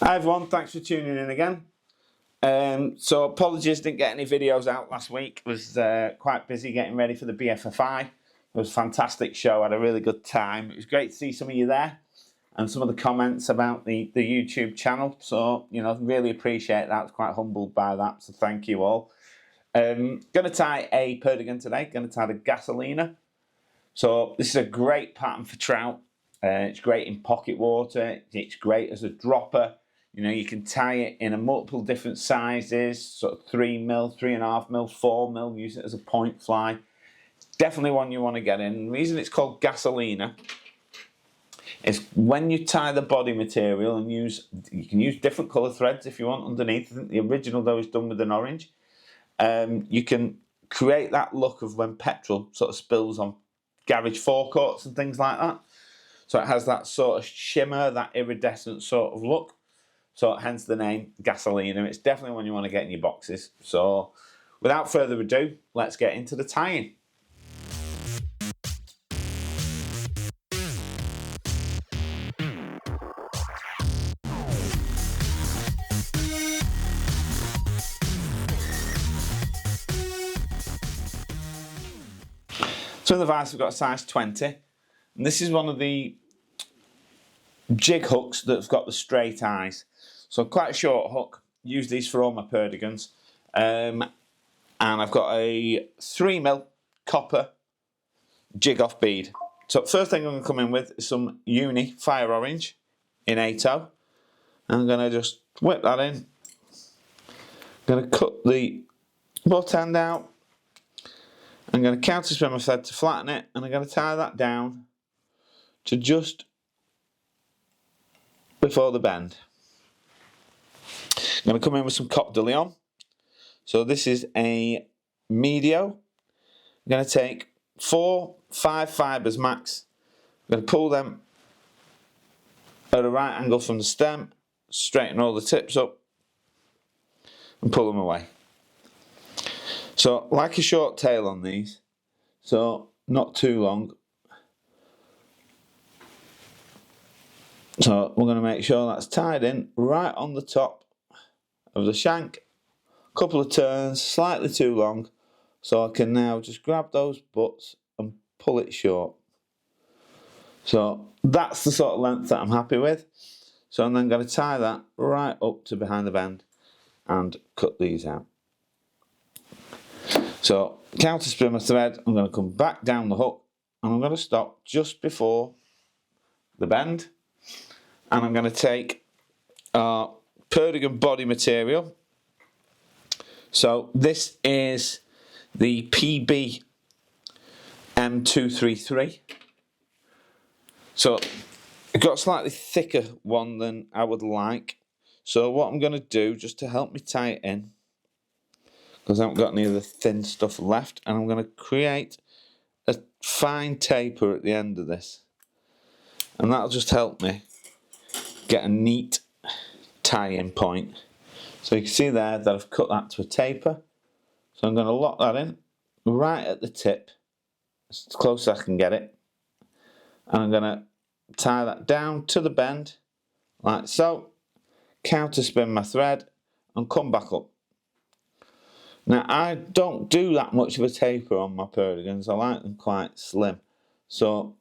Hi everyone, thanks for tuning in again. So apologies, didn't get any videos out last week. Was quite busy getting ready for the BFFI. It was a fantastic show, I had a really good time. It was great to see some of you there and some of the comments about the YouTube channel. So, you know, really appreciate that. I was quite humbled by that, so thank you all. Going to tie a Perdigon today, going to tie the Gasolina. So this is a great pattern for trout. It's great in pocket water, it's great as a dropper. You know, you can tie it in a multiple different sizes, sort of 3mm, 3.5mm, 4mm, use it as a point fly. It's definitely one you want to get in. The reason it's called Gasolina is when you tie the body material and you can use different colour threads if you want underneath. I think the original though is done with an orange. You can create that look of when petrol sort of spills on garage forecourts and things like that. So it has that sort of shimmer, that iridescent sort of look. So hence the name Gasolina. It's definitely one you want to get in your boxes. So without further ado, let's get into the tying. So in the vise we've got a size 20. And this is one of the jig hooks that's got the straight eyes. So quite a short hook. Use these for all my Perdigons. And I've got a 3mm copper Jig Off bead. So first thing I'm going to come in with is some uni fire orange in 8/0. And I'm going to just whip that in. I'm going to cut the butt end out. I'm going to counter spin my thread to flatten it, and I'm going to tie that down to just before the bend. I'm going to come in with some Coq de Leon. So this is a Medio. I'm going to take 4, 5 fibres max. I'm going to pull them at a right angle from the stem, straighten all the tips up and pull them away. So like a short tail on these, so not too long. So we're going to make sure that's tied in right on the top of the shank. A couple of turns, slightly too long, so I can now just grab those butts and pull it short. So that's the sort of length that I'm happy with. So I'm then going to tie that right up to behind the bend and cut these out. So counter spin my thread, I'm going to come back down the hook and I'm going to stop just before the bend. And I'm going to take our Perdigon body material. So this is the PB M233. So I've got a slightly thicker one than I would like. So what I'm going to do, just to help me tie it in, because I haven't got any of the thin stuff left, and I'm going to create a fine taper at the end of this. And that'll just help me get a neat tie-in point. So you can see there that I've cut that to a taper. So I'm going to lock that in right at the tip, as close as I can get it. And I'm going to tie that down to the bend, like so. Counter spin my thread and come back up. Now I don't do that much of a taper on my Perdigons. I like them quite slim. So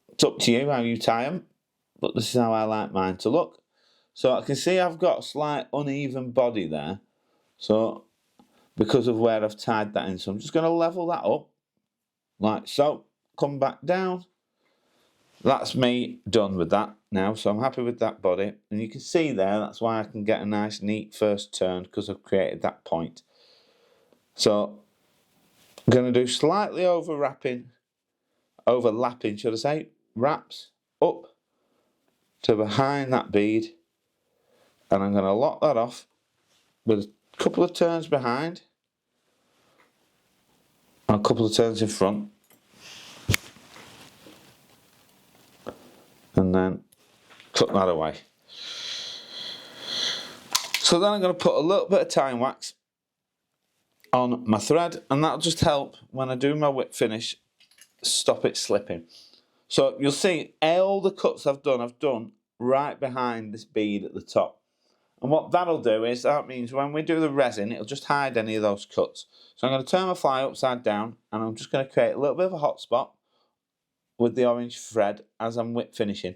it's up to you how you tie them, but this is how I like mine to look. So I can see I've got a slight uneven body there, so because of where I've tied that in. So I'm just going to level that up, like so, come back down. That's me done with that now, so I'm happy with that body. And you can see there, that's why I can get a nice neat first turn, because I've created that point. So I'm going to do slightly overlapping should I say, wraps up to behind that bead. And I'm going to lock that off with a couple of turns behind and a couple of turns in front. And then cut that away. So then I'm going to put a little bit of tying wax on my thread, and that'll just help when I do my whip finish, stop it slipping. So you'll see all the cuts I've done right behind this bead at the top. And what that'll do is, that means when we do the resin, it'll just hide any of those cuts. So I'm going to turn my fly upside down, and I'm just going to create a little bit of a hot spot with the orange thread as I'm whip finishing.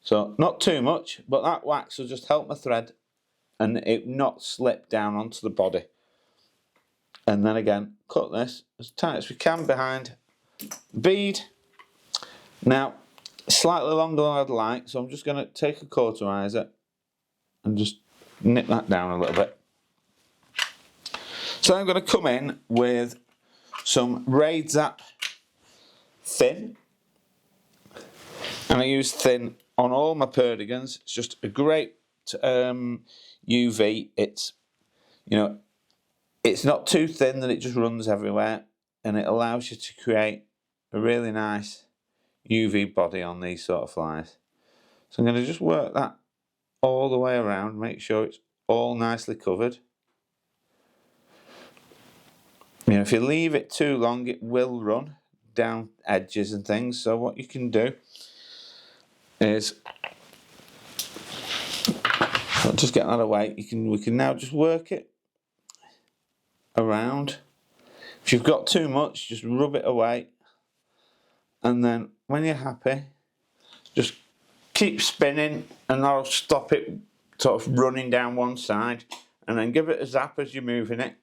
So not too much, but that wax will just help my thread and it not slip down onto the body. And then again, cut this as tight as we can behind the bead. Now, slightly longer than I'd like, so I'm just going to take a cauterizer and just nip that down a little bit. So I'm going to come in with some RaidZap thin, and I use thin on all my Perdigons. It's just a great UV. It's, you know, it's not too thin that it just runs everywhere, and it allows you to create a really nice UV body on these sort of flies. So I'm going to just work that all the way around, make sure it's all nicely covered. You know, if you leave it too long, it will run down edges and things. So what you can do is, I'll just get that away. We can now just work it around. If you've got too much, just rub it away, and then when you're happy, just keep spinning, and that'll stop it sort of running down one side, and then give it a zap as you're moving it,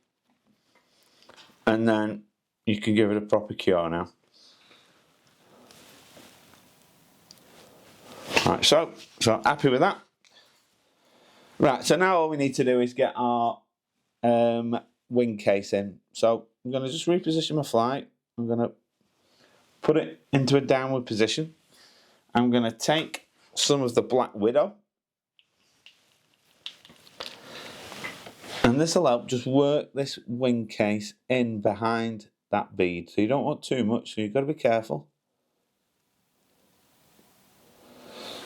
and then you can give it a proper cure now. Right, so happy with that. Right, so now all we need to do is get our wing case in. So I'm going to just reposition my fly. I'm going to put it into a downward position. I'm going to take some of the Black Widow, and this will help just work this wing case in behind that bead. So you don't want too much, so you've got to be careful.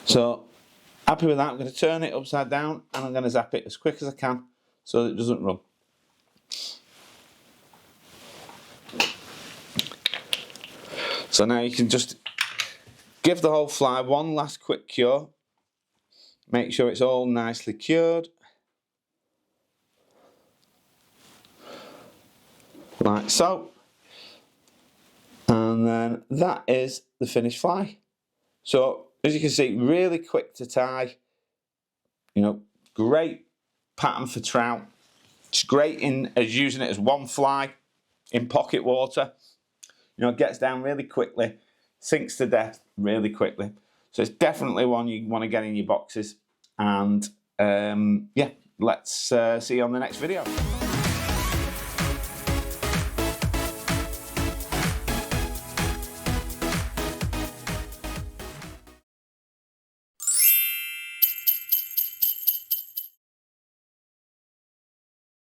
So happy with that. I'm going to turn it upside down, and I'm going to zap it as quick as I can so that it doesn't run. So now you can just give the whole fly one last quick cure. Make sure it's all nicely cured. Like so. And then that is the finished fly. So as you can see, really quick to tie. You know, great pattern for trout. It's great as using it as one fly in pocket water. You know, it gets down really quickly, sinks to death really quickly. So it's definitely one you want to get in your boxes. And yeah, let's see you on the next video.